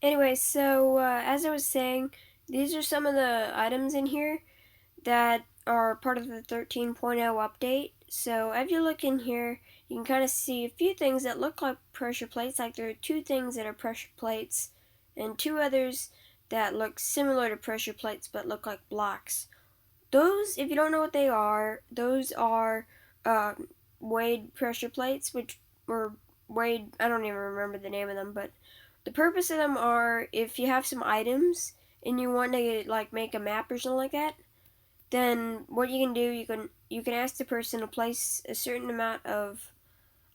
Anyway, so as I was saying, these are some of the items in here that are part of the 13.0 update. So as you look in here, you can kind of see a few things that look like pressure plates, like there are two things that are pressure plates, and two others that look similar to pressure plates but look like blocks. Those, if you don't know what they are, those are uh, weighed pressure plates, which were weighed, I don't even remember the name of them, but the purpose of them are if you have some items and you want to like make a map or something like that, then what you can do, you can ask the person to place a certain amount of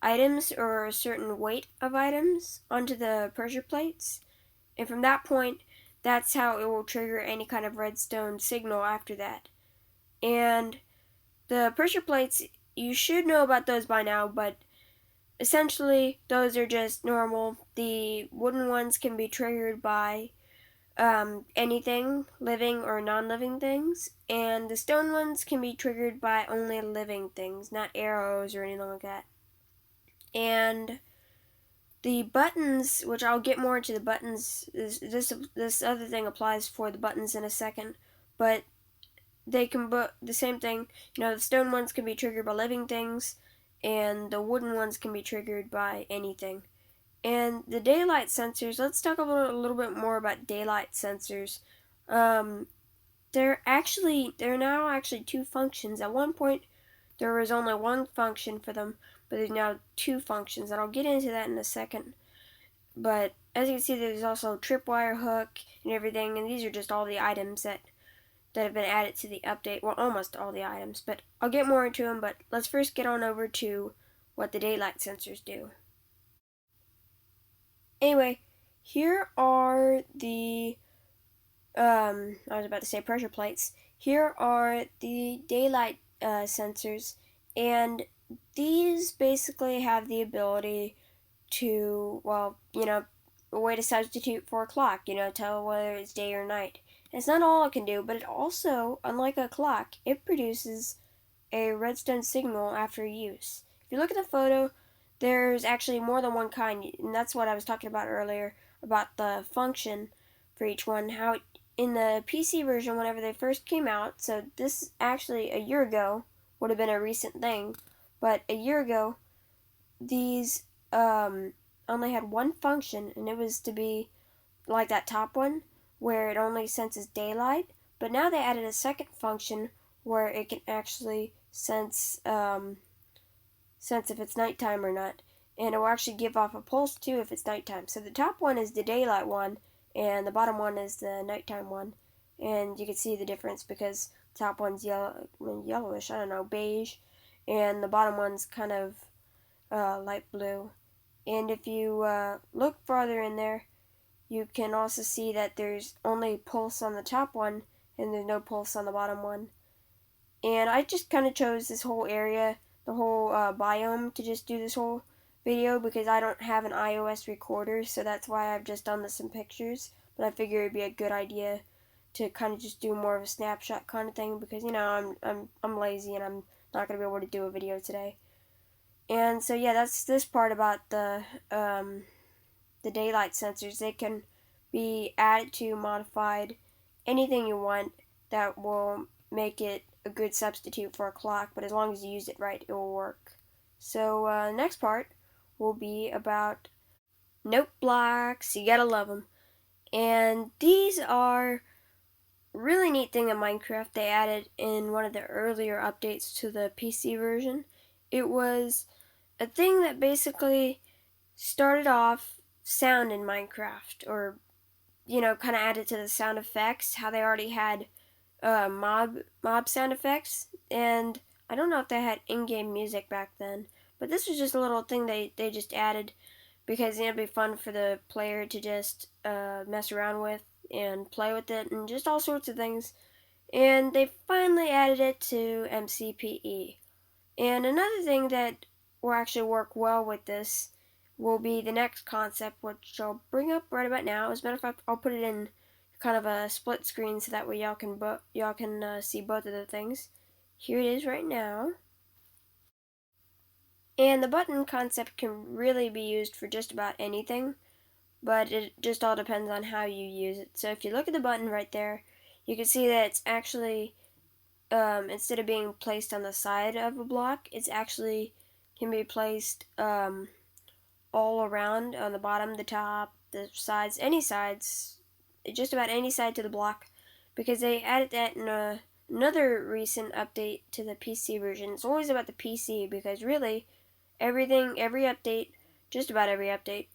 items or a certain weight of items onto the pressure plates, and from that point, that's how it will trigger any kind of redstone signal after that. And the pressure plates, you should know about those by now, but essentially those are just normal. The wooden ones can be triggered by anything, living or non-living things, and the stone ones can be triggered by only living things, not arrows or anything like that. And the buttons, which I'll get more into the buttons, this other thing applies for the buttons in a second, but they can the same thing. The stone ones can be triggered by living things, and the wooden ones can be triggered by anything. And the daylight sensors, let's talk a little bit more about daylight sensors. Um, they're now actually two functions. At one point, there was only one function for them, but there's now two functions, and I'll get into that in a second. But as you can see, there's also tripwire hook and everything, and these are just all the items that have been added to the update. Well, almost all the items, but I'll get more into them. But let's first get on over to what the daylight sensors do. Anyway, here are the I was about to say pressure plates. Here are the daylight sensors, and these basically have the ability to, well, a way to substitute for a clock, tell whether it's day or night. And it's not all it can do, but it also, unlike a clock, it produces a redstone signal after use. If you look at the photo, there's actually more than one kind, and that's what I was talking about earlier about the function for each one. How in the PC version, whenever they first came out, so this actually a year ago would have been a recent thing, but a year ago, these only had one function, and it was to be like that top one, where it only senses daylight. But now they added a second function where it can actually sense if it's nighttime or not, and it will actually give off a pulse too if it's nighttime. So the top one is the daylight one, and the bottom one is the nighttime one, and you can see the difference because the top one's yellowish, I don't know, beige, and the bottom one's kind of light blue. And if you look farther in there, you can also see that there's only pulse on the top one and there's no pulse on the bottom one. And I just kind of chose this whole area, the whole biome, to just do this whole video because I don't have an iOS recorder, so that's why I've just done this in pictures. But I figured it'd be a good idea to kind of just do more of a snapshot kind of thing because I'm lazy and I'm not gonna be able to do a video today. And so yeah, that's this part about the daylight sensors. They can be added to, modified, anything you want that will make it a good substitute for a clock, but as long as you use it right, it will work. So, next part will be about note blocks. You gotta love them. And these are really neat thing in Minecraft they added in one of the earlier updates to the PC version. It was a thing that basically started off sound in Minecraft, or kind of added to the sound effects. How they already had mob sound effects, and I don't know if they had in-game music back then, but this was just a little thing they just added because it'd be fun for the player to just mess around with and play with it and just all sorts of things. And they finally added it to MCPE. And another thing that will actually work well with this will be the next concept, which I'll bring up right about now. As a matter of fact, I'll put it in kind of a split screen so that way y'all can see both of the things. Here it is right now. And the button concept can really be used for just about anything. but it just all depends on how you use it. So if you look at the button right there, you can see that it's actually, instead of being placed on the side of a block, it's actually can be placed all around on the bottom, the top, the sides, any sides, just about any side to the block, because they added that in another recent update to the PC version. It's always about the PC because really everything, every update, just about every update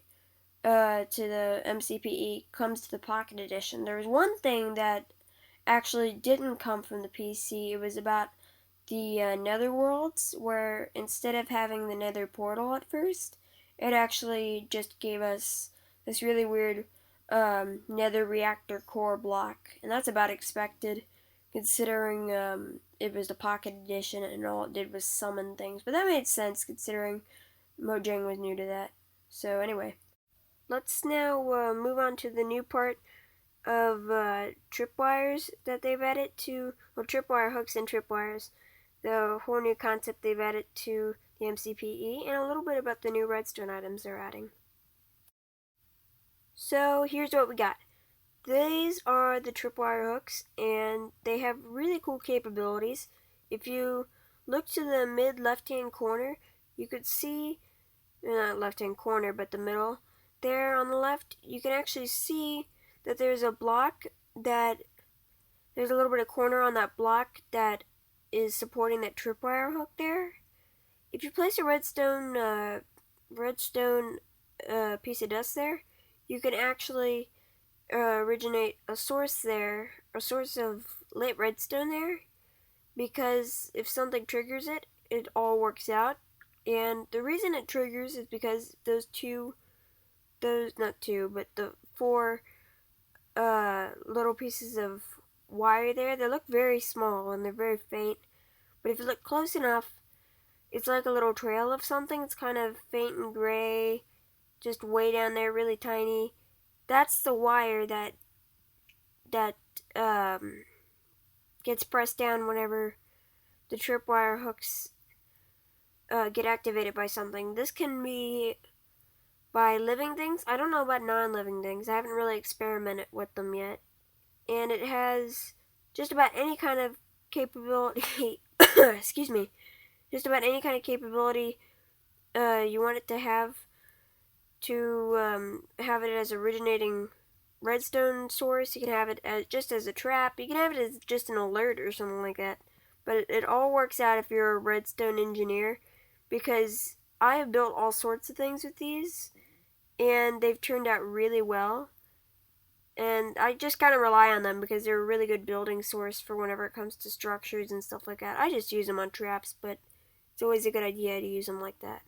to the MCPE comes to the Pocket Edition. There was one thing that actually didn't come from the PC. It was about the Nether Worlds, where instead of having the Nether portal at first, it actually just gave us this really weird Nether reactor core block, and that's about expected, considering it was the Pocket Edition and all it did was summon things. But that made sense considering Mojang was new to that. So anyway, let's now move on to the new part of tripwires that they've added to, well, tripwire hooks and tripwires, the whole new concept they've added to the MCPE, and a little bit about the new redstone items they're adding. So here's what we got. These are the tripwire hooks, and they have really cool capabilities. If you look to the mid left-hand corner, you could see, not left-hand corner, but the middle, there on the left, you can actually see that there's a block that, there's a little bit of corner on that block that is supporting that tripwire hook there. If you place a redstone piece of dust there, you can actually originate a source there, a source of lit redstone there, because if something triggers it, it all works out. And the reason it triggers is because those not two, but the four little pieces of wire there, they look very small and they're very faint. But if you look close enough, it's like a little trail of something. It's kind of faint and gray, just way down there, really tiny. That's the wire that gets pressed down whenever the tripwire hooks get activated by something. This can be by living things. I don't know about non-living things. I haven't really experimented with them yet. And it has just about any kind of capability. Excuse me. Just about any kind of capability you want it to have it as originating redstone source. You can have it as just as a trap. You can have it as just an alert or something like that. But it all works out if you're a redstone engineer, because I have built all sorts of things with these, and they've turned out really well. And I just kind of rely on them because they're a really good building source for whenever it comes to structures and stuff like that. I just use them on traps, but it's always a good idea to use them like that.